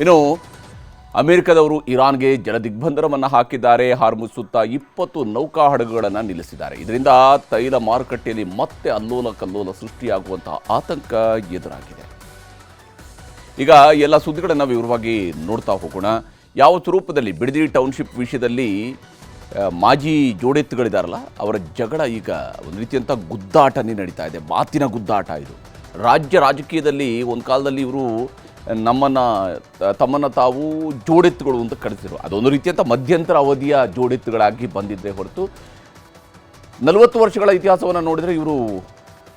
ಇನ್ನು ಅಮೆರಿಕದವರು ಇರಾನ್ಗೆ ಜಲದಿಗ್ಬಂಧನವನ್ನು ಹಾಕಿದ್ದಾರೆ. ಹಾರ್ಮುಜ್ ಸುತ್ತ 20 ನೌಕಾ ಹಡಗುಗಳನ್ನು ನಿಲ್ಲಿಸಿದ್ದಾರೆ. ಇದರಿಂದ ತೈಲ ಮಾರುಕಟ್ಟೆಯಲ್ಲಿ ಮತ್ತೆ ಅಲ್ಲೋಲ ಕಲ್ಲೋಲ ಸೃಷ್ಟಿಯಾಗುವಂತಹ ಆತಂಕ ಎದುರಾಗಿದೆ. ಈಗ ಎಲ್ಲ ಸುದ್ದಿಗಳನ್ನು ವಿವರವಾಗಿ ನೋಡ್ತಾ ಹೋಗೋಣ. ಯಾವ ಸ್ವರೂಪದಲ್ಲಿ ಬಿಡದಿ ಟೌನ್ಶಿಪ್ ವಿಷಯದಲ್ಲಿ ಮಾಜಿ ಜೋಡೆತ್ತುಗಳಿದಾರಲ್ಲ ಅವರ ಜಗಳ ಈಗ ಒಂದು ರೀತಿಯಂಥ ಗುದ್ದಾಟನೇ ನಡೀತಾ ಇದೆ. ಮಾತಿನ ಗುದ್ದಾಟ ಇದು. ರಾಜ್ಯ ರಾಜಕೀಯದಲ್ಲಿ ಒಂದು ಕಾಲದಲ್ಲಿ ಇವರು ತಮ್ಮನ್ನು ತಾವು ಜೋಡೆತ್ತುಗಳು ಅಂತ ಕರೆಸಿದ್ರು. ಅದೊಂದು ರೀತಿಯಂಥ ಮಧ್ಯಂತರ ಅವಧಿಯ ಜೋಡೆತ್ತುಗಳಾಗಿ ಬಂದಿದ್ದೇ ಹೊರತು 40 ವರ್ಷಗಳ ಇತಿಹಾಸವನ್ನು ನೋಡಿದರೆ ಇವರು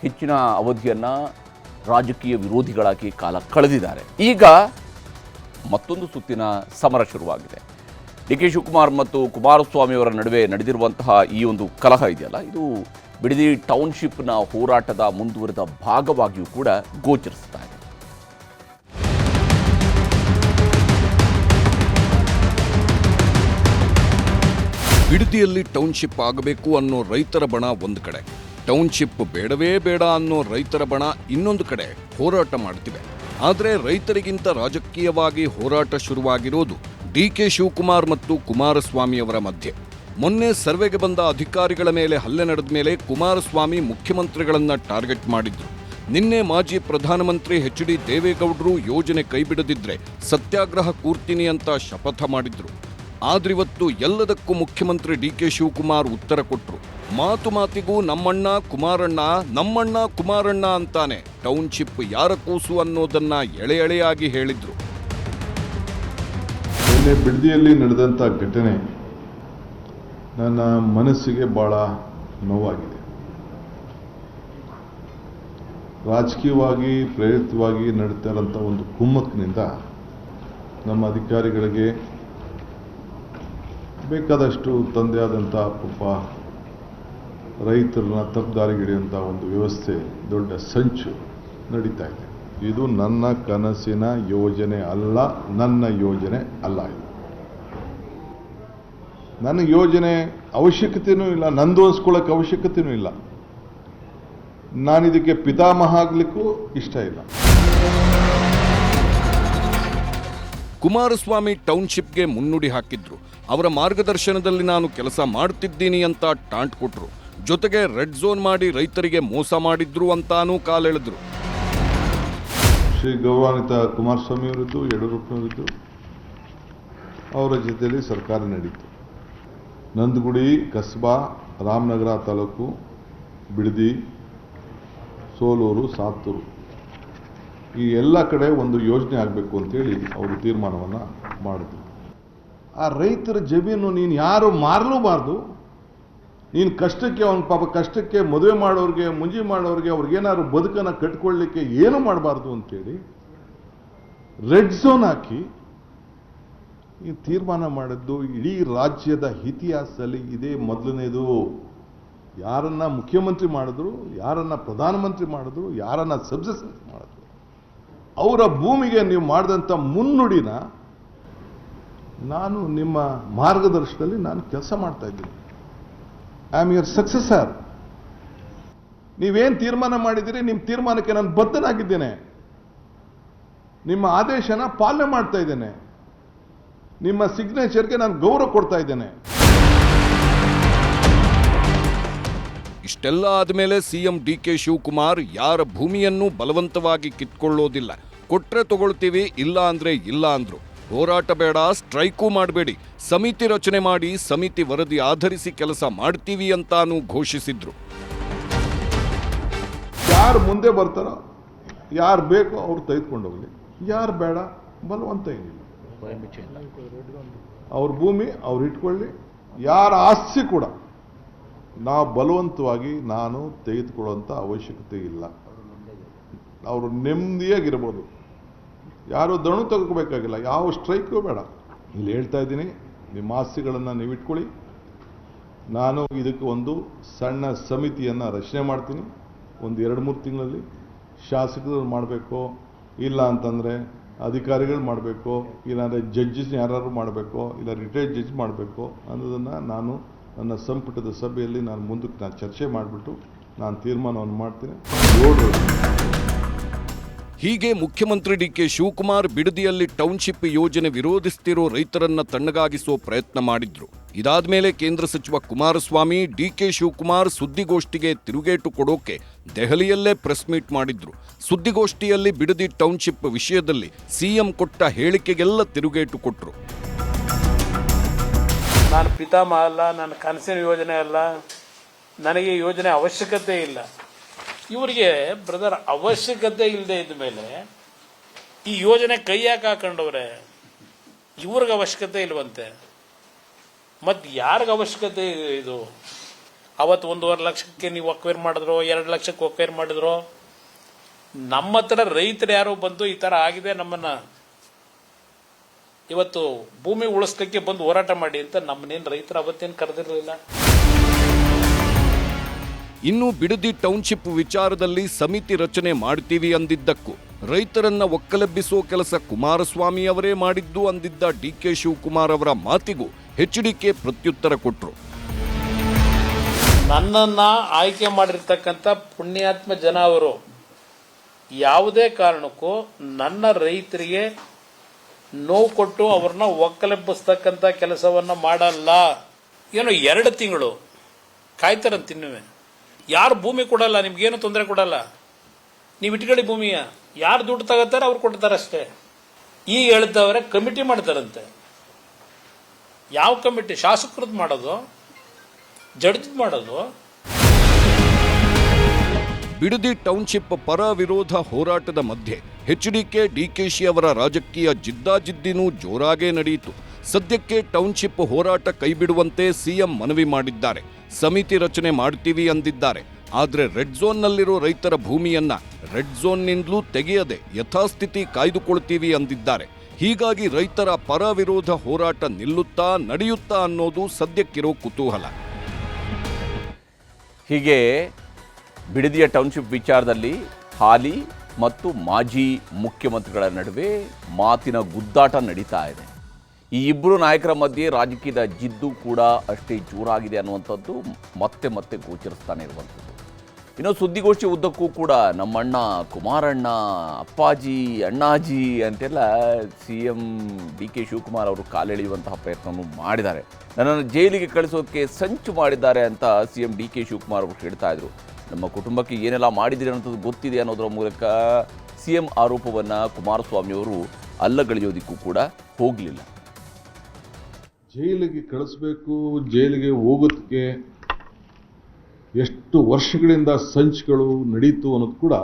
ಹೆಚ್ಚಿನ ಅವಧಿಯನ್ನು ರಾಜಕೀಯ ವಿರೋಧಿಗಳಾಗಿ ಕಾಲ ಕಳೆದಿದ್ದಾರೆ. ಈಗ ಮತ್ತೊಂದು ಸುತ್ತಿನ ಸಮರ ಶುರುವಾಗಿದೆ. ಡಿ.ಕೆ. ಶಿವಕುಮಾರ್ ಮತ್ತು ಕುಮಾರಸ್ವಾಮಿ ಅವರ ನಡುವೆ ನಡೆದಿರುವಂತಹ ಈ ಒಂದು ಕಲಹ ಇದೆಯಲ್ಲ, ಇದು ಬಿಡದಿ ಟೌನ್ಶಿಪ್ನ ಹೋರಾಟದ ಮುಂದುವರೆದ ಭಾಗವಾಗಿಯೂ ಕೂಡ ಗೋಚರಿಸ್ತಾ ಇದೆ. ಬಿಡದಿಯಲ್ಲಿ ಟೌನ್ಶಿಪ್ ಆಗಬೇಕು ಅನ್ನೋ ರೈತರ ಬಣ ಒಂದು ಕಡೆ, ಟೌನ್ಶಿಪ್ ಬೇಡವೇ ಬೇಡ ಅನ್ನೋ ರೈತರ ಬಣ ಇನ್ನೊಂದು ಕಡೆ ಹೋರಾಟ ಮಾಡ್ತಿವೆ. ಆದರೆ ರೈತರಿಗಿಂತ ರಾಜಕೀಯವಾಗಿ ಹೋರಾಟ ಶುರುವಾಗಿರೋದು ಡಿ.ಕೆ. ಶಿವಕುಮಾರ್ ಮತ್ತು ಕುಮಾರಸ್ವಾಮಿ ಅವರ ಮಧ್ಯೆ. ಮೊನ್ನೆ ಸರ್ವೆಗೆ ಬಂದ ಅಧಿಕಾರಿಗಳ ಮೇಲೆ ಹಲ್ಲೆ ನಡೆದ ಮೇಲೆ ಕುಮಾರಸ್ವಾಮಿ ಮುಖ್ಯಮಂತ್ರಿಗಳನ್ನ ಟಾರ್ಗೆಟ್ ಮಾಡಿದ್ರು. ನಿನ್ನೆ ಮಾಜಿ ಪ್ರಧಾನಮಂತ್ರಿ ಎಚ್.ಡಿ. ದೇವೇಗೌಡರು ಯೋಜನೆ ಕೈಬಿಡದಿದ್ರೆ ಸತ್ಯಾಗ್ರಹ ಕೂರ್ತೀನಿ ಅಂತ ಶಪಥ ಮಾಡಿದ್ರು. ಆದ್ರಿವತ್ತು ಎಲ್ಲದಕ್ಕೂ ಮುಖ್ಯಮಂತ್ರಿ ಡಿ.ಕೆ. ಶಿವಕುಮಾರ್ ಉತ್ತರ ಕೊಟ್ರು. ಮಾತು ಮಾತಿಗೂ ನಮ್ಮಣ್ಣ ಕುಮಾರಣ್ಣ ಅಂತಾನೆ ಟೌನ್ಶಿಪ್ ಯಾರ ಕೂಸು ಅನ್ನೋದನ್ನ ಎಳೆ ಎಳೆಯಾಗಿ ಹೇಳಿದ್ರು. ನಿನ್ನೆ ಬಿಡದಿಯಲ್ಲಿ ನಡೆದಂಥ ಘಟನೆ ನನ್ನ ಮನಸ್ಸಿಗೆ ಬಹಳ ನೋವಾಗಿದೆ. ರಾಜಕೀಯವಾಗಿ ಪ್ರೇರಿತವಾಗಿ ನಡೀತಾ ಇರೋಂಥ ಒಂದು ಕುಮ್ಮಕ್ಕಿನಿಂದ ನಮ್ಮ ಅಧಿಕಾರಿಗಳಿಗೆ ಬೇಕಾದಷ್ಟು ತಂದೆಯಾದಂಥ ಪಾಪ ರೈತರನ್ನ ತಪ್ಪುದಾರಿಗಿಡಿಯುವಂಥ ಒಂದು ವ್ಯವಸ್ಥೆ, ದೊಡ್ಡ ಸಂಚು ನಡೀತಾ ಇದೆ. ಇದು ನನ್ನ ಕನಸಿನ ಯೋಜನೆ ಅಲ್ಲ, ನನ್ನ ಯೋಜನೆ ಅಲ್ಲ. ಇದು ನನ್ನ ಯೋಜನೆ ಅವಶ್ಯಕತೆಯೂ ಇಲ್ಲ, ನಂದು ಅನ್ಸ್ಕೊಳ್ಳೋಕೆ ಅವಶ್ಯಕತೆಯೂ ಇಲ್ಲ. ನಾನಿದಕ್ಕೆ ಪಿತಾಮಹ ಆಗಲಿಕ್ಕೂ ಇಷ್ಟ ಇಲ್ಲ. ಕುಮಾರಸ್ವಾಮಿ ಟೌನ್ಶಿಪ್ಗೆ ಮುನ್ನುಡಿ ಹಾಕಿದ್ರು. ಅವರ ಮಾರ್ಗದರ್ಶನದಲ್ಲಿ ನಾನು ಕೆಲಸ ಮಾಡ್ತಿದ್ದೀನಿ ಅಂತ ಟಾಂಟ್ ಕೊಟ್ರು. ಜೊತೆಗೆ ರೆಡ್ ಝೋನ್ ಮಾಡಿ ರೈತರಿಗೆ ಮೋಸ ಮಾಡಿದ್ರು ಅಂತಾನೂ ಕಾಲೆಳೆದ್ರು. ಶ್ರೀ ಗೌರವಾನ್ವಿತ ಕುಮಾರಸ್ವಾಮಿ ಅವರಿದ್ದು, ಯಡಿಯೂರಪ್ಪನವರಿದ್ದು, ಅವರ ಜೊತೆಯಲ್ಲಿ ಸರ್ಕಾರ ನಡೀತು. ನಂದಗುಡಿ, ಕಸ್ಬಾ, ರಾಮನಗರ ತಾಲೂಕು, ಬಿಡದಿ, ಸೋಲೂರು, ಸಾತೂರು ಈ ಎಲ್ಲ ಕಡೆ ಒಂದು ಯೋಜನೆ ಆಗಬೇಕು ಅಂತೇಳಿ ಅವರು ತೀರ್ಮಾನವನ್ನು ಮಾಡಿದ್ರು. ಆ ರೈತರ ಜಮೀನು ನೀನು ಯಾರು ಮಾರಲೂಬಾರ್ದು. ನೀನು ಕಷ್ಟಕ್ಕೆ ಅವನ ಪಾಪ ಕಷ್ಟಕ್ಕೆ ಮದುವೆ ಮಾಡೋರಿಗೆ, ಮುಂಜಿ ಮಾಡೋರಿಗೆ, ಅವ್ರಿಗೇನಾದ್ರು ಬದುಕನ್ನು ಕಟ್ಕೊಳ್ಳಿಕ್ಕೆ ಏನು ಮಾಡಬಾರ್ದು ಅಂತೇಳಿ ರೆಡ್ ಝೋನ್ ಹಾಕಿ ಈ ತೀರ್ಮಾನ ಮಾಡಿದ್ದು ಇಡೀ ರಾಜ್ಯದ ಇತಿಹಾಸದಲ್ಲಿ ಇದೇ ಮೊದಲನೇದು. ಯಾರನ್ನ ಮುಖ್ಯಮಂತ್ರಿ ಮಾಡಿದ್ರು, ಯಾರನ್ನ ಪ್ರಧಾನಮಂತ್ರಿ ಮಾಡಿದ್ರು, ಯಾರನ್ನ ಸಬ್ಸಿಡಿ ಮಾಡಿದ್ರು, ಅವರ ಭೂಮಿಗೆ ನೀವು ಮಾಡಿದಂಥ ಮುನ್ನುಡಿನ ನಾನು ನಿಮ್ಮ ಮಾರ್ಗದರ್ಶನದಲ್ಲಿ ನಾನು ಕೆಲಸ ಮಾಡ್ತಾ ಇದ್ದೀನಿ. I am your successor. ನೀವೇನು ತೀರ್ಮಾನ ಮಾಡಿದ್ದೀರಿ, ನಿಮ್ಮ ತೀರ್ಮಾನಕ್ಕೆ ನಾನು ಬದ್ಧನಾಗಿದ್ದೇನೆ. ನಿಮ್ಮ ಆದೇಶನ ಪಾಲನೆ ಮಾಡ್ತಾ ಇದ್ದೇನೆ. ನಿಮ್ಮ ಸಿಗ್ನೇಚರ್ಗೆ ನಾನು ಗೌರವ ಕೊಡ್ತಾ ಇದ್ದೇನೆ. ಇಷ್ಟೆಲ್ಲ ಆದಮೇಲೆ ಸಿಎಂ ಡಿ.ಕೆ. ಶಿವಕುಮಾರ್ ಯಾರ ಭೂಮಿಯನ್ನು ಬಲವಂತವಾಗಿ ಕಿತ್ಕೊಳ್ಳೋದಿಲ್ಲ. ಕೊಟ್ರೆ ತಗೊಳ್ತೀವಿ, ಇಲ್ಲ ಅಂದ್ರೆ ಇಲ್ಲ ಅಂದ್ರು. ಹೋರಾಟ ಬೇಡ, ಸ್ಟ್ರೈಕು ಮಾಡಬೇಡಿ, ಸಮಿತಿ ರಚನೆ ಮಾಡಿ ಸಮಿತಿ ವರದಿ ಆಧರಿಸಿ ಕೆಲಸ ಮಾಡ್ತೀವಿ ಅಂತಾನೂ ಘೋಷಿಸಿದ್ರು. ಯಾರು ಮುಂದೆ ಬರ್ತಾರೋ, ಯಾರು ಬೇಕೋ ಅವ್ರು ತೆಗೆದುಕೊಂಡು ಹೋಗ್ಲಿ, ಯಾರು ಬೇಡ ಬಲವಂತ ಏನಿಲ್ಲ. ಅವ್ರ ಭೂಮಿ ಅವ್ರು ಇಟ್ಕೊಳ್ಳಿ. ಯಾರ ಆಸ್ತಿ ಕೂಡ ನಾವು ಬಲವಂತವಾಗಿ ನಾನು ತೆಗೆದುಕೊಳ್ಳುವಂಥ ಅವಶ್ಯಕತೆ ಇಲ್ಲ. ಅವರು ನೆಮ್ಮದಿಯಾಗಿರ್ಬೋದು. ಯಾರು ದಣು ತೆಗೆದುಕೋಬೇಕಾಗಿಲ್ಲ, ಯಾವ ಸ್ಟ್ರೈಕು ಬೇಡ. ಇಲ್ಲಿ ಹೇಳ್ತಾ ಇದ್ದೀನಿ, ನಿಮ್ಮ ಆಸ್ತಿಗಳನ್ನು ನೀವು ಇಟ್ಕೊಳ್ಳಿ. ನಾನು ಇದಕ್ಕೆ ಒಂದು ಸಣ್ಣ ಸಮಿತಿಯನ್ನು ರಚನೆ ಮಾಡ್ತೀನಿ. ಒಂದು 2-3 ತಿಂಗಳಲ್ಲಿ ಶಾಸಕರು ಮಾಡಬೇಕು, ಇಲ್ಲ ಅಂತಂದರೆ ಅಧಿಕಾರಿಗಳು ಮಾಡಬೇಕು, ಇಲ್ಲಾಂದರೆ ಜಡ್ಜಸ್ ಯಾರು ಮಾಡಬೇಕು, ಇಲ್ಲ ರಿಟೈರ್ಡ್ ಜಡ್ಜ್ ಮಾಡಬೇಕು ಅನ್ನೋದನ್ನು ನಾನು ನನ್ನ ಸಂಪುಟದ ಸಭೆಯಲ್ಲಿ ನಾನು ಮುಂದಕ್ಕೆ ಚರ್ಚೆ ಮಾಡಿಬಿಟ್ಟು ನಾನು ತೀರ್ಮಾನವನ್ನು ಮಾಡ್ತೀನಿ. ಹೀಗೆ ಮುಖ್ಯಮಂತ್ರಿ ಡಿಕೆ ಶಿವಕುಮಾರ್ ಬಿಡದಿಯಲ್ಲಿ ಟೌನ್ಶಿಪ್ ಯೋಜನೆ ವಿರೋಧಿಸುತ್ತಿರೋ ರೈತರನ್ನ ತಣ್ಣಗಾಗಿಸೋ ಪ್ರಯತ್ನ ಮಾಡಿದ್ರು. ಇದಾದ್ಮೇಲೆ ಕೇಂದ್ರ ಸಚಿವ ಕುಮಾರಸ್ವಾಮಿ ಡಿಕೆ ಶಿವಕುಮಾರ್ ಸುದ್ದಿಗೋಷ್ಠಿಗೆ ತಿರುಗೇಟು ಕೊಡೋಕೆ ದೆಹಲಿಯಲ್ಲೇ ಪ್ರೆಸ್ ಮೀಟ್ ಮಾಡಿದ್ರು. ಸುದ್ದಿಗೋಷ್ಠಿಯಲ್ಲಿ ಬಿಡದಿ ಟೌನ್ಶಿಪ್ ವಿಷಯದಲ್ಲಿ ಸಿಎಂ ಕೊಟ್ಟ ಹೇಳಿಕೆಗೆಲ್ಲ ತಿರುಗೇಟು ಕೊಟ್ರು. ನಾನು ಪಿತಾಮಹ ಅಲ್ಲ, ನನ್ನ ಕನಸಿನ ಯೋಜನೆ ಅಲ್ಲ, ನನಗೆ ಯೋಜನೆ ಅವಶ್ಯಕತೆ ಇಲ್ಲ. ಇವರಿಗೆ ಬ್ರದರ್ ಅವಶ್ಯಕತೆ ಇಲ್ಲದೆ ಇದ್ದ ಮೇಲೆ ಈ ಯೋಜನೆ ಕೈ ಯಾಕೆ ಹಾಕೊಂಡವ್ರೆ? ಇವ್ರಿಗೆ ಅವಶ್ಯಕತೆ ಇಲ್ವಂತೆ, ಮತ್ತು ಯಾರಿಗೆ ಅವಶ್ಯಕತೆ ಇದು? ಅವತ್ತು 1.5 ಲಕ್ಷಕ್ಕೆ ನೀವು ಅಕ್ವೈರ್ ಮಾಡಿದ್ರು, 2 ಲಕ್ಷಕ್ಕೆ ಅಕ್ವೈರ್ ಮಾಡಿದ್ರು. ನಮ್ಮ ಹತ್ರ ರೈತರು ಯಾರೋ ಬಂದು ಈ ಥರ ಆಗಿದೆ, ನಮ್ಮನ್ನ ಇವತ್ತು ಭೂಮಿ ಉಳಿಸ್ಲಿಕ್ಕೆ ಬಂದು ಹೋರಾಟ ಮಾಡಿ ಅಂತ ನಮ್ಮನೇನು ರೈತರು ಅವತ್ತೇನು ಕರೆದಿರಲಿಲ್ಲ. ಇನ್ನು ಬಿಡದಿ ಟೌನ್ಶಿಪ್ ವಿಚಾರದಲ್ಲಿ ಸಮಿತಿ ರಚನೆ ಮಾಡ್ತೀವಿ ಅಂದಿದ್ದಕ್ಕೂ ರೈತರನ್ನ ಒಕ್ಕಲೆಬ್ಬಿಸೋ ಕೆಲಸ ಕುಮಾರಸ್ವಾಮಿ ಅವರೇ ಮಾಡಿದ್ದು ಅಂದಿದ್ದ ಡಿಕೆ ಶಿವಕುಮಾರ್ ಅವರ ಮಾತಿಗೂ ಎಚ್ಡಿಕೆ ಪ್ರತ್ಯುತ್ತರ ಕೊಟ್ರು. ನನ್ನನ್ನ ಆಯ್ಕೆ ಮಾಡಿರ್ತಕ್ಕಂಥ ಪುಣ್ಯಾತ್ಮ ಜನ ಅವರು ಯಾವುದೇ ಕಾರಣಕ್ಕೂ ನನ್ನ ರೈತರಿಗೆ ನೋವು ಕೊಟ್ಟು ಅವ್ರನ್ನ ಒಕ್ಕಲೆಬ್ಬಿಸ್ತಕ್ಕಂಥ ಕೆಲಸವನ್ನ ಮಾಡಲ್ಲ. ಏನೋ 2 ತಿಂಗಳು ಕಾಯ್ತಾರಂತಿನ್ನುವೆ. ಯಾರು ಭೂಮಿ ಕೊಡಲ್ಲ, ನಿಮ್ಗೇನು ತೊಂದರೆ ಕೊಡಲ್ಲ, ನೀವು ಇಟ್ಕೊಳ್ಳಿ ಭೂಮಿಯ. ಯಾರು ದುಡ್ಡು ತಗೋತಾರೆ ಅವ್ರು ಕೊಡ್ತಾರೆ ಅಷ್ಟೇ. ಈಗ ಹೇಳ್ತವ್ರೆ ಕಮಿಟಿ ಮಾಡ್ತಾರಂತೆ. ಯಾವ ಕಮಿಟಿ? ಶಾಸಕರದ್ದು ಮಾಡೋದು, ಜಡ್ಜ್ ಮಾಡೋದು. ಬಿಡದಿ ಟೌನ್ಶಿಪ್ ಪರ ವಿರೋಧ ಹೋರಾಟದ ಮಧ್ಯೆ ಎಚ್ಡಿಕೆ ಡಿಕೆಶಿ ಅವರ ರಾಜಕೀಯ ಜಿದ್ದಾಜಿದ್ದಿನೂ ಜೋರಾಗೇ ನಡೆಯಿತು. ಸದ್ಯಕ್ಕೆ ಟೌನ್ಶಿಪ್ ಹೋರಾಟ ಕೈಬಿಡುವಂತೆ ಸಿಎಂ ಮನವಿ ಮಾಡಿದ್ದಾರೆ. ಸಮಿತಿ ರಚನೆ ಮಾಡ್ತೀವಿ ಅಂದಿದ್ದಾರೆ. ಆದರೆ ರೆಡ್ ಝೋನ್ನಲ್ಲಿರೋ ರೈತರ ಭೂಮಿಯನ್ನ ರೆಡ್ ಝೋನ್ನಿಂದಲೂ ತೆಗೆಯದೆ ಯಥಾಸ್ಥಿತಿ ಕಾಯ್ದುಕೊಳ್ತೀವಿ ಅಂದಿದ್ದಾರೆ. ಹೀಗಾಗಿ ರೈತರ ಪರ ವಿರೋಧ ಹೋರಾಟ ನಿಲ್ಲುತ್ತಾ ನಡೆಯುತ್ತಾ ಅನ್ನೋದು ಸದ್ಯಕ್ಕಿರೋ ಕುತೂಹಲ. ಹೀಗೆ ಬಿಡದಿಯ ಟೌನ್ಶಿಪ್ ವಿಚಾರದಲ್ಲಿ ಹಾಲಿ ಮತ್ತು ಮಾಜಿ ಮುಖ್ಯಮಂತ್ರಿಗಳ ನಡುವೆ ಮಾತಿನ ಗುದ್ದಾಟ ನಡೀತಾ ಇದೆ. ಈ ಇಬ್ಬರು ನಾಯಕರ ಮಧ್ಯೆ ರಾಜಕೀಯದ ಜಿದ್ದು ಕೂಡ ಅಷ್ಟೇ ಜೋರಾಗಿದೆ ಅನ್ನುವಂಥದ್ದು ಮತ್ತೆ ಮತ್ತೆ ಗೋಚರಿಸ್ತಾನೆ ಇರುವಂಥದ್ದು. ಇನ್ನು ಸುದ್ದಿಗೋಷ್ಠಿ ಉದ್ದಕ್ಕೂ ಕೂಡ ನಮ್ಮಣ್ಣ ಕುಮಾರಣ್ಣ, ಅಪ್ಪಾಜಿ, ಅಣ್ಣಾಜಿ ಅಂತೆಲ್ಲ ಸಿಎಂ ಡಿಕೆ ಶಿವಕುಮಾರ್ ಅವರು ಕಾಲೆಳೆಯುವಂತಹ ಪ್ರಯತ್ನವನ್ನು ಮಾಡಿದ್ದಾರೆ. ನನ್ನನ್ನು ಜೈಲಿಗೆ ಕಳಿಸೋಕ್ಕೆ ಸಂಚು ಮಾಡಿದ್ದಾರೆ ಅಂತ ಸಿಎಂ ಡಿಕೆ ಶಿವಕುಮಾರ್ ಅವರು ಹೇಳ್ತಾ ಇದ್ರು. ನಮ್ಮ ಕುಟುಂಬಕ್ಕೆ ಏನೆಲ್ಲ ಮಾಡಿದಿರಿ ಅನ್ನೋದು ಗೊತ್ತಿದೆ ಅನ್ನೋದರ ಮೂಲಕ ಸಿಎಂ ಆರೋಪವನ್ನು ಕುಮಾರಸ್ವಾಮಿ ಅವರು ಅಲ್ಲಗಳೆಯೋದಕ್ಕೂ ಕೂಡ ಹೋಗಲಿಲ್ಲ. ಜೈಲಿಗೆ ಕಳಿಸ್ಬೇಕು, ಜೈಲಿಗೆ ಹೋಗೋದಕ್ಕೆ ಎಷ್ಟು ವರ್ಷಗಳಿಂದ ಸಂಚುಗಳು ನಡೀತು ಅನ್ನೋದು ಕೂಡ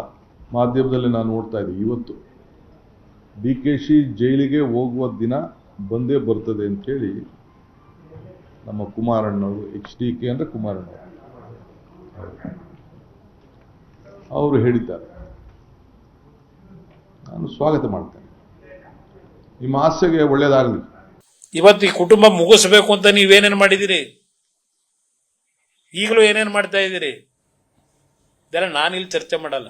ಮಾಧ್ಯಮದಲ್ಲಿ ನಾನು ನೋಡ್ತಾ ಇದ್ದೆ. ಇವತ್ತು ಡಿಕೆಶಿ ಜೈಲಿಗೆ ಹೋಗುವ ದಿನ ಬಂದೇ ಬರ್ತದೆ ಅಂತೇಳಿ ನಮ್ಮ ಕುಮಾರಣ್ಣವರು, HDK ಅಂದರೆ ಕುಮಾರಣ್ಣ ಅವರು ಹೇಳಿದ್ದಾರೆ. ನಾನು ಸ್ವಾಗತ ಮಾಡ್ತೇನೆ. ನಿಮ್ಮ ಆಸೆಗೆ ಒಳ್ಳೆಯದಾಗಲಿ. ಇವತ್ತು ಈ ಕುಟುಂಬ ಮುಗಿಸ್ಬೇಕು ಅಂತ ನೀವೇನೇನು ಮಾಡಿದಿರಿ, ಈಗಲೂ ಏನೇನು ಮಾಡ್ತಾ ಇದ್ದೀರಿ, ಇದೆಲ್ಲ ನಾನಿಲ್ಲಿ ಚರ್ಚೆ ಮಾಡಲ್ಲ.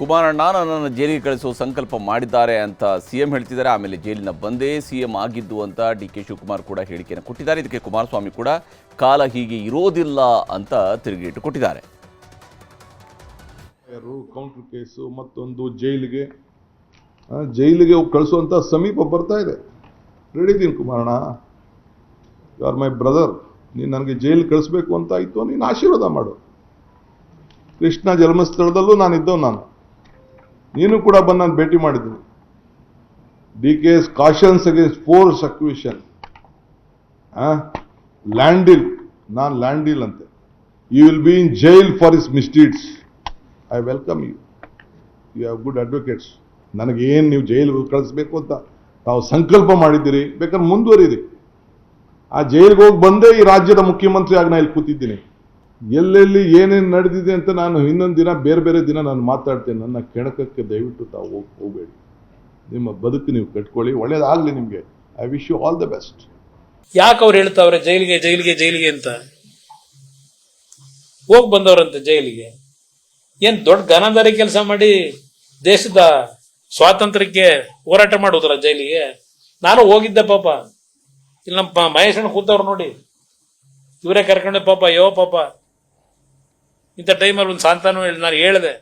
ಕುಮಾರಣ್ಣ ನನ್ನನ್ನು ಜೈಲಿಗೆ ಕಳಿಸುವ ಸಂಕಲ್ಪ ಮಾಡಿದ್ದಾರೆ ಅಂತ ಸಿಎಂ ಹೇಳ್ತಿದ್ದಾರೆ. ಆಮೇಲೆ ಜೈಲಿನ ಬಂದೇ ಸಿಎಂ ಆಗಿದ್ದು ಅಂತ ಡಿಕೆ ಶಿವಕುಮಾರ್ ಕೂಡ ಹೇಳಿಕೆಯನ್ನು ಕೊಟ್ಟಿದ್ದಾರೆ. ಇದಕ್ಕೆ ಕುಮಾರಸ್ವಾಮಿ ಕೂಡ ಕಾಲ ಹೀಗೆ ಇರೋದಿಲ್ಲ ಅಂತ ತಿರುಗೇಟು ಕೊಟ್ಟಿದ್ದಾರೆ. ಕೌಂಟರ್ ಕೇಸು, ಮತ್ತೊಂದು ಜೈಲಿಗೆ ಕಳಿಸುವಂತ ಸಮೀಪ ಬರ್ತಾ ಇದೆ. ರೆಡಿ ಇದ್ದೀನಿ ಕುಮಾರಣ್ಣ, ಯು ಆರ್ ಮೈ ಬ್ರದರ್. ನೀನು ನನಗೆ ಜೈಲು ಕಳಿಸ್ಬೇಕು ಅಂತ ಆಯಿತು, ನೀನು ಆಶೀರ್ವಾದ ಮಾಡು. ಕೃಷ್ಣ ಜನ್ಮಸ್ಥಳದಲ್ಲೂ ನಾನು ನೀನು ಕೂಡ ಬಂದು ನಾನು ಭೇಟಿ ಮಾಡಿದ್ದೀನಿ. DK's cautions against force acquisition, land deal, ನಾನು ಲ್ಯಾಂಡಿಲ್ ಅಂತೆ. You will be in jail for his misdeeds. I welcome you. You have good advocates. ನನಗೇನು ನೀವು ಜೈಲಿಗೆ ಕಳಿಸ್ಬೇಕು ಅಂತ ತಾವು ಸಂಕಲ್ಪ ಮಾಡಿದ್ದೀರಿ, ಬೇಕಾದ್ರೆ ಮುಂದುವರಿರಿ. ಆ ಜೈಲಿಗೆ ಹೋಗಿ ಬಂದೇ ಈ ರಾಜ್ಯದ ಮುಖ್ಯಮಂತ್ರಿ ಆಗಿ ನಾನು ಇಲ್ಲಿ ಕೂತಿದ್ದೀನಿ. ಎಲ್ಲೆಲ್ಲಿ ಏನೇನು ನಡೆದಿದೆ ಅಂತ ನಾನು ಇನ್ನೊಂದು ದಿನ ಬೇರೆ ದಿನ ನಾನು ಮಾತಾಡ್ತೇನೆ. ನನ್ನ ಕೆಣಕಕ್ಕೆ ದಯವಿಟ್ಟು ತಾವು ಹೋಗಬೇಡಿ. ನಿಮ್ಮ ಬದುಕು ನೀವು ಕಟ್ಕೊಳ್ಳಿ, ಒಳ್ಳೇದಾಗಲಿ ನಿಮಗೆ. I wish you all the best. ಯಾಕೆ ಅವ್ರು ಹೇಳ್ತಾವ್ರೆ ಜೈಲಿಗೆ ಅಂತ? ಹೋಗಿ ಬಂದವ್ರಂತೆ ಜೈಲಿಗೆ. ಏನ್ ದೊಡ್ಡ ಘನದಾರಿ ಕೆಲಸ ಮಾಡಿ ದೇಶದ ಸ್ವಾತಂತ್ರ್ಯಕ್ಕೆ ಹೋರಾಟ ಮಾಡೋದ್ರ ಜೈಲಿಗೆ? ನಾನು ಹೋಗಿದ್ದೆ ಪಾಪ. ಇಲ್ಲಿ ನಮ್ಮ ಮಹೇಶಣ್ಣ ಕೂತವ್ರು ನೋಡಿ, ಇವರೇ ಕರ್ಕೊಂಡೆ ಪಾಪ. ಪಾಪ ಇಂಥ ಟೈಮಲ್ಲಿ ಒಂದು ಸಾಂತಾನು ನಾನು ಹೇಳಿದೆ.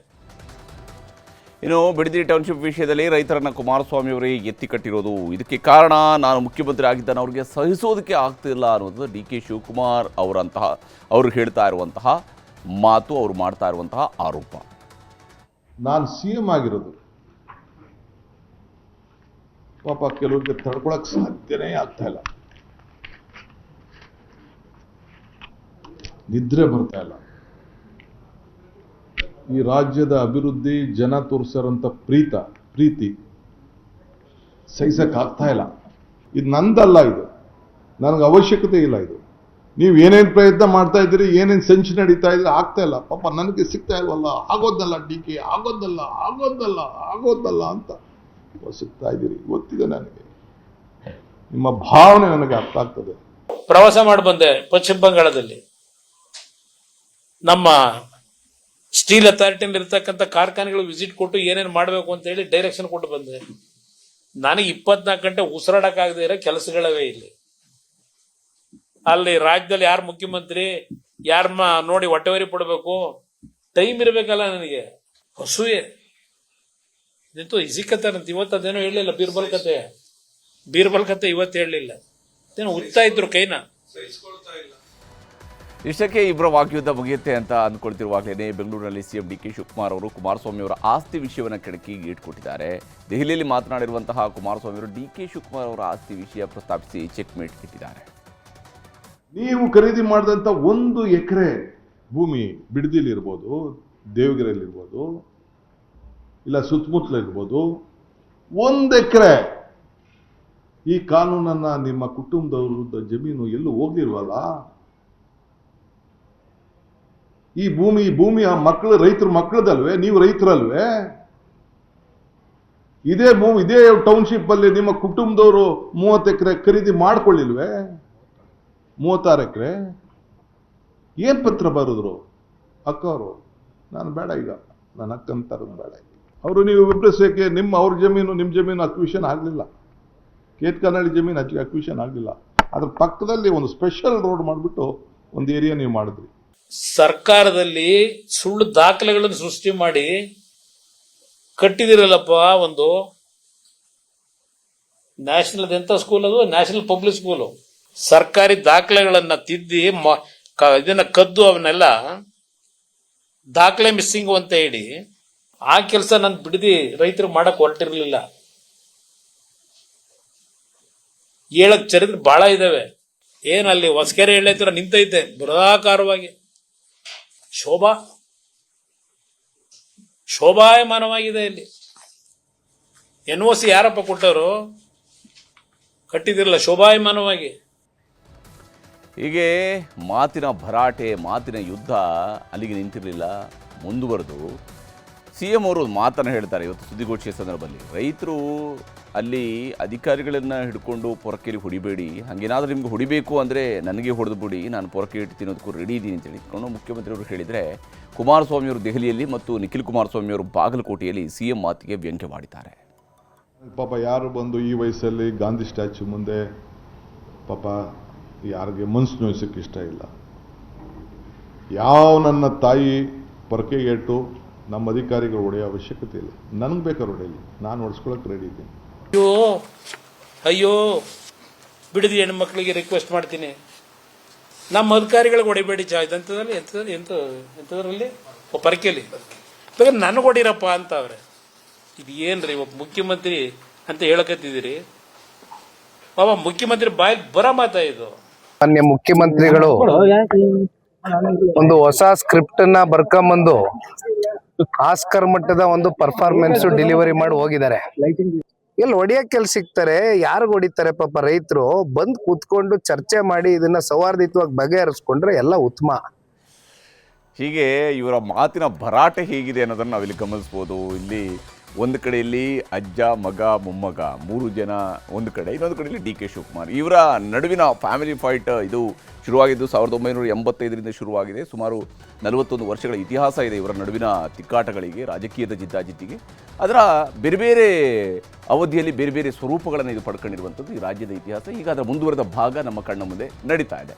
ಇನ್ನು ಬಿಡದಿ ಟೌನ್ಶಿಪ್ ವಿಷಯದಲ್ಲಿ ರೈತರನ್ನ ಕುಮಾರಸ್ವಾಮಿ ಅವರೇ ಎತ್ತಿ ಕಟ್ಟಿರೋದು, ಇದಕ್ಕೆ ಕಾರಣ ನಾನು ಮುಖ್ಯಮಂತ್ರಿ ಆಗಿದ್ದಾನೆ ಅವ್ರಿಗೆ ಸಹಿಸೋದಕ್ಕೆ ಆಗ್ತಿಲ್ಲ ಅನ್ನೋದು ಡಿ ಕೆ ಶಿವಕುಮಾರ್ ಅವರು ಹೇಳ್ತಾ ಇರುವಂತಹ ಮಾತು, ಅವರು ಮಾಡ್ತಾ ಇರುವಂತಹ ಆರೋಪ. ನಾನು CM ಆಗಿರೋದು ಪಾಪ ಕೆಲವರಿಗೆ ತಡ್ಕೊಳಕ್ ಸಾಧ್ಯನೇ ಆಗ್ತಾ ಇಲ್ಲ, ನಿದ್ರೆ ಬರ್ತಾ ಇಲ್ಲ. ಈ ರಾಜ್ಯದ ಅಭಿವೃದ್ಧಿ, ಜನ ತೋರಿಸಿರೋಂಥ ಪ್ರೀತಿ ಸಹಿಸಕ್ ಆಗ್ತಾ ಇಲ್ಲ. ಇದು ನಂದಲ್ಲ, ಇದು ನನಗೆ ಅವಶ್ಯಕತೆ ಇಲ್ಲ. ಇದು ನೀವು ಏನೇನು ಪ್ರಯತ್ನ ಮಾಡ್ತಾ ಇದ್ದೀರಿ, ಏನೇನು ಸಂಚು ನಡೀತಾ ಇದ್ರೆ ಆಗ್ತಾ ಇಲ್ಲ. ಪಾಪ ನನಗೆ ಸಿಗ್ತಾ ಇಲ್ವಲ್ಲ, ಆಗೋದಲ್ಲ DK, ಆಗೋದಲ್ಲ ಅಂತ ಸಿಗ್ತಾ ಇದ್ದೀರಿ. ಗೊತ್ತಿದೆ ನನಗೆ, ನಿಮ್ಮ ಭಾವನೆ ನನಗೆ ಅರ್ಥ ಆಗ್ತದೆ. ಪ್ರವಾಸ ಮಾಡಿ ಬಂದೆ ಪಶ್ಚಿಮ ಬಂಗಾಳದಲ್ಲಿ. ನಮ್ಮ ಸ್ಟೀಲ್ ಅಥಾರಿಟಿಯಲ್ಲಿ ಇರ್ತಕ್ಕಂಥ ಕಾರ್ಖಾನೆಗಳು ವಿಸಿಟ್ ಕೊಟ್ಟು ಏನೇನು ಮಾಡಬೇಕು ಅಂತ ಹೇಳಿ ಡೈರೆಕ್ಷನ್ ಕೊಟ್ಟು ಬಂದೆ. ನನಗೆ 24 ಗಂಟೆ ಉಸಿರಾಡಕ್ಕಾಗದೇ ಇರೋ ಕೆಲಸಗಳವೇ ಇಲ್ಲಿ. ಅಲ್ಲಿ ರಾಜ್ಯದಲ್ಲಿ ಯಾರು ಮುಖ್ಯಮಂತ್ರಿ, ಯಾರನ್ನ ನೋಡಿ ಹೊಟ್ಟೆವರಿ ಪಡಬೇಕು, ಟೈಮ್ ಇರಬೇಕಲ್ಲ ನನಗೆ. ಹಸುವೆ ನಿಂತು ಇಸಿಕತ್ತಾರಂತ ಇವತ್ತು ಅದೇನೋ ಹೇಳಲಿಲ್ಲ, ಬೀರ್ಬಲ್ ಕತೆ ಇವತ್ತು ಹೇಳಲಿಲ್ಲ. ಅದೇನೋ ಉತ್ತಾ ಇದ್ರು ಕೈನ. ಇಷ್ಟಕ್ಕೆ ಇಬ್ಬರ ವಾಗ್ಯುದ್ಧ ಮುಗಿಯುತ್ತೆ ಅಂತ ಅಂದ್ಕೊಳ್ತಿರುವಾಗಲೇ ಬೆಂಗಳೂರಿನಲ್ಲಿ CM ಡಿ ಕೆ ಶಿವಕುಮಾರ್ ಅವರು ಕುಮಾರಸ್ವಾಮಿ ಅವರ ಆಸ್ತಿ ವಿಷಯವನ್ನು ಕೆಣಕಿ ಇಟ್ಕೊಟ್ಟಿದ್ದಾರೆ. ದೆಹಲಿಯಲ್ಲಿ ಮಾತನಾಡಿರುವಂತಹ ಕುಮಾರಸ್ವಾಮಿ ಅವರು ಡಿ ಕೆ ಶಿವಕುಮಾರ್ ಅವರ ಆಸ್ತಿ ವಿಷಯ ಪ್ರಸ್ತಾಪಿಸಿ ಚೆಕ್ ಮೇಟ್ ಇಟ್ಟಿದ್ದಾರೆ. ನೀವು ಖರೀದಿ ಮಾಡಿದಂಥ 1 ಎಕರೆ ಭೂಮಿ ಬಿಡದಿಲಿ ಇರ್ಬೋದು, ದೇವಗಿರಿಯಲ್ಲಿ ಇರ್ಬೋದು, ಇಲ್ಲ ಸುತ್ತಮುತ್ತಲ ಇರ್ಬೋದು, 1 ಎಕರೆ ಈ ಕಾನೂನನ್ನ ನಿಮ್ಮ ಕುಟುಂಬದವ್ರ ಜಮೀನು ಎಲ್ಲೂ ಹೋಗಿಲ್ವಲ್ಲ. ಈ ಭೂಮಿ ಆ ಮಕ್ಕಳು, ರೈತರ ಮಕ್ಕಳದಲ್ವೇ, ನೀವು ರೈತರಲ್ವೇ? ಇದೇ ಟೌನ್ಶಿಪ್ ಅಲ್ಲಿ ನಿಮ್ಮ ಕುಟುಂಬದವರು 30 ಎಕರೆ ಖರೀದಿ ಮಾಡ್ಕೊಳ್ಳಿಲ್ವೇ? 36 ಎಕರೆ ಏನ್ ಪತ್ರ ಬರೆದ್ರು ಅಕ್ಕವರು? ನಾನು ಬೇಡ, ಈಗ ನನ್ನ ಅಕ್ಕಂತಾರದು ಬೇಡ. ಅವರು ನೀವು ವಿಭ್ರಸಕ್ಕೆ ಅವ್ರ ಜಮೀನು ನಿಮ್ಮ ಜಮೀನು ಅಕ್ವಿಷನ್ ಆಗಲಿಲ್ಲ, ಕೇತ್ಕನಹಳ್ಳಿ ಜಮೀನು ಅಕ್ವಿಷನ್ ಆಗಲಿಲ್ಲ. ಅದ್ರ ಪಕ್ಕದಲ್ಲಿ ಒಂದು ಸ್ಪೆಷಲ್ ರೋಡ್ ಮಾಡಿಬಿಟ್ಟು ಒಂದು ಏರಿಯಾ ನೀವು ಮಾಡಿದ್ರಿ. ಸರ್ಕಾರದಲ್ಲಿ ಸುಳ್ಳು ದಾಖಲೆಗಳನ್ನು ಸೃಷ್ಟಿ ಮಾಡಿ ಕಟ್ಟಿದಿರಲ್ಲಪ್ಪ. ಒಂದು ನ್ಯಾಷನಲ್ ಎಂತ ಸ್ಕೂಲ್, ಅದು ನ್ಯಾಷನಲ್ ಪಬ್ಲಿಕ್ ಸ್ಕೂಲು. ಸರ್ಕಾರಿ ದಾಖಲೆಗಳನ್ನ ತಿದ್ದಿ ಇದನ್ನ ಕದ್ದು ಅವನ್ನೆಲ್ಲ ದಾಖಲೆ ಮಿಸ್ಸಿಂಗ್ ಅಂತ ಹೇಳಿ ಆ ಕೆಲಸ ನಾನು ಬಿಡದಿ ರೈತರು ಮಾಡಕ್ ಹೊರಟಿರ್ಲಿಲ್ಲ. ಹೇಳಕ್ ಚರಿತ್ರೆ ಬಹಳ ಇದಾವೆ. ಏನಲ್ಲಿ ಹೊಸಕೆರೆ ಎಳ್ಳೆ ತರ ನಿಂತೈತೆ ಬೃಹದಾಕಾರವಾಗಿ, ಶೋಭಾಯಮಾನವಾಗಿದೆ. ಇಲ್ಲಿ NOC ಯಾರಪ್ಪ ಕೊಟ್ಟವರು? ಕಟ್ಟಿದಿರಲ್ಲ ಶೋಭಾಯಮಾನವಾಗಿ. ಹೀಗೆ ಮಾತಿನ ಭರಾಟೆ, ಮಾತಿನ ಯುದ್ಧ ಅಲ್ಲಿಗೆ ನಿಂತಿರಲಿಲ್ಲ, ಮುಂದುವರೆದು CM ಅವರು ಮಾತನ್ನು ಹೇಳ್ತಾರೆ ಇವತ್ತು ಸುದ್ದಿಗೋಷ್ಠಿಯ ಸಂದರ್ಭದಲ್ಲಿ. ರೈತರು ಅಲ್ಲಿ ಅಧಿಕಾರಿಗಳನ್ನು ಹಿಡ್ಕೊಂಡು ಪೊರಕೆಯಲ್ಲಿ ಹೊಡಿಬೇಡಿ, ಹಾಗೇನಾದರೂ ನಿಮ್ಗೆ ಹೊಡಿಬೇಕು ಅಂದರೆ ನನಗೆ ಹೊಡೆದು ಬಿಡಿ, ನಾನು ಪೊರಕೆ ಇಟ್ಟು ತಿನ್ನೋದಕ್ಕೂ ರೆಡಿ ಇದ್ದೀನಿ ಅಂತ ಹೇಳಿಕೊಂಡು ಮುಖ್ಯಮಂತ್ರಿಯವರು ಹೇಳಿದರೆ, ಕುಮಾರಸ್ವಾಮಿಯವರು ದೆಹಲಿಯಲ್ಲಿ ಮತ್ತು ನಿಖಿಲ್ ಕುಮಾರಸ್ವಾಮಿಯವರು ಬಾಗಲಕೋಟೆಯಲ್ಲಿ CM ಮಾತಿಗೆ ವ್ಯಂಗ್ಯ ಮಾಡಿದ್ದಾರೆ. ಪಾಪ ಯಾರು ಬಂದು ಈ ವಯಸ್ಸಲ್ಲಿ ಗಾಂಧಿ ಸ್ಟ್ಯಾಚ್ಯೂ ಮುಂದೆ ಪಾಪ ಯಾರಿಗೆ ಮನ್ಸು ನೋಯಿಸೋಕ್ಕೆ ಇಷ್ಟ ಇಲ್ಲ. ಯಾವ ನನ್ನ ತಾಯಿ ಪೊರಕೆಗೆ ಇಟ್ಟು ನಮ್ಮ ಅಧಿಕಾರಿಗಳು ಹೊಡೆಯೋ ಅವಶ್ಯಕತೆ ಇಲ್ಲ. ನನಗೆ ಬೇಕಾದ್ರೆ ಹೊಡೆಯಲಿ, ನಾನು ಹೊಡೆಸ್ಕೊಳಕ್ಕೆ ರೆಡಿ ಇದ್ದೀನಿ. ಅಯ್ಯೋ ಬಿಡದಿ ಹೆಣ್ಮಕ್ಳಿಗೆ ರಿಕ್ವೆಸ್ಟ್ ಮಾಡ್ತೀನಿ, ನಮ್ಮ ಅಧಿಕಾರಿಗಳಿಗೆ ಹೊಡಿಬೇಡಿ. ಎಂತದ್ರಲ್ಲಿ ಪೊರಕೆಯಲ್ಲಿ ಬೇಕಾದ್ರೆ ನನಗೆ ಹೊಡಿರಪ್ಪ ಅಂತ ಅವ್ರೆ. ಇದು ಏನ್ರಿ ಒಬ್ಬ ಮುಖ್ಯಮಂತ್ರಿ ಅಂತ ಹೇಳಕತ್ತಿದ್ದೀರಿ? ಬಾಬಾ ಮುಖ್ಯಮಂತ್ರಿ ಬಾಯಲ್ಲಿ ಬರೋ ಮಾತಾ ಇದು. ಮಾನ್ಯ ಮುಖ್ಯಮಂತ್ರಿಗಳು ಒಂದು ಹೊಸ ಸ್ಕ್ರಿಪ್ಟ್ ನ ಬರ್ಕೊಂಬಂದು ಆಸ್ಕರ್ ಮಟ್ಟದ ಒಂದು ಪರ್ಫಾರ್ಮೆನ್ಸ್ ಡೆಲಿವರಿ ಮಾಡಿ ಹೋಗಿದ್ದಾರೆ. ಎಲ್ಲಿ ಹೊಡಿಯಕ್ಕೆ ಸಿಗ್ತಾರೆ, ಯಾರು ಹೊಡಿತಾರೆ? ಪಾಪ ರೈತರು ಬಂದು ಕೂತ್ಕೊಂಡು ಚರ್ಚೆ ಮಾಡಿ ಇದನ್ನ ಸೌಹಾರ್ದಯುತವಾಗಿ ಬಗೆಹರಿಸ್ಕೊಂಡ್ರೆ ಎಲ್ಲ ಉತ್ತಮ. ಹೀಗೆ ಇವರ ಮಾತಿನ ಭರಾಟೆ ಹೇಗಿದೆ ಅನ್ನೋದನ್ನು ನಾವಿಲ್ಲಿ ಗಮನಿಸ್ಬೋದು. ಇಲ್ಲಿ ಒಂದು ಕಡೆಯಲ್ಲಿ ಅಜ್ಜ, ಮಗ, ಮೊಮ್ಮಗ 3 ಜನ ಒಂದು ಕಡೆ, ಇನ್ನೊಂದು ಕಡೆಯಲ್ಲಿ ಡಿ ಕೆ ಶಿವಕುಮಾರ್. ಇವರ ನಡುವಿನ ಫ್ಯಾಮಿಲಿ ಫೈಟ್ ಇದು ಶುರುವಾಗಿದ್ದು 1985ರಿಂದ ಶುರುವಾಗಿದೆ. ಸುಮಾರು 41 ವರ್ಷಗಳ ಇತಿಹಾಸ ಇದೆ ಇವರ ನಡುವಿನ ತಿಕ್ಕಾಟಗಳಿಗೆ, ರಾಜಕೀಯದ ಜಿದ್ದಾಜಿದ್ದಿಗೆ. ಅದರ ಬೇರೆ ಬೇರೆ ಅವಧಿಯಲ್ಲಿ ಬೇರೆ ಬೇರೆ ಸ್ವರೂಪಗಳನ್ನು ಇದು ಪಡ್ಕೊಂಡಿರುವಂಥದ್ದು ಈ ರಾಜ್ಯದ ಇತಿಹಾಸ. ಈಗ ಅದರ ಮುಂದುವರೆದ ಭಾಗ ನಮ್ಮ ಕಣ್ಣ ಮುಂದೆ ನಡೀತಾ ಇದೆ.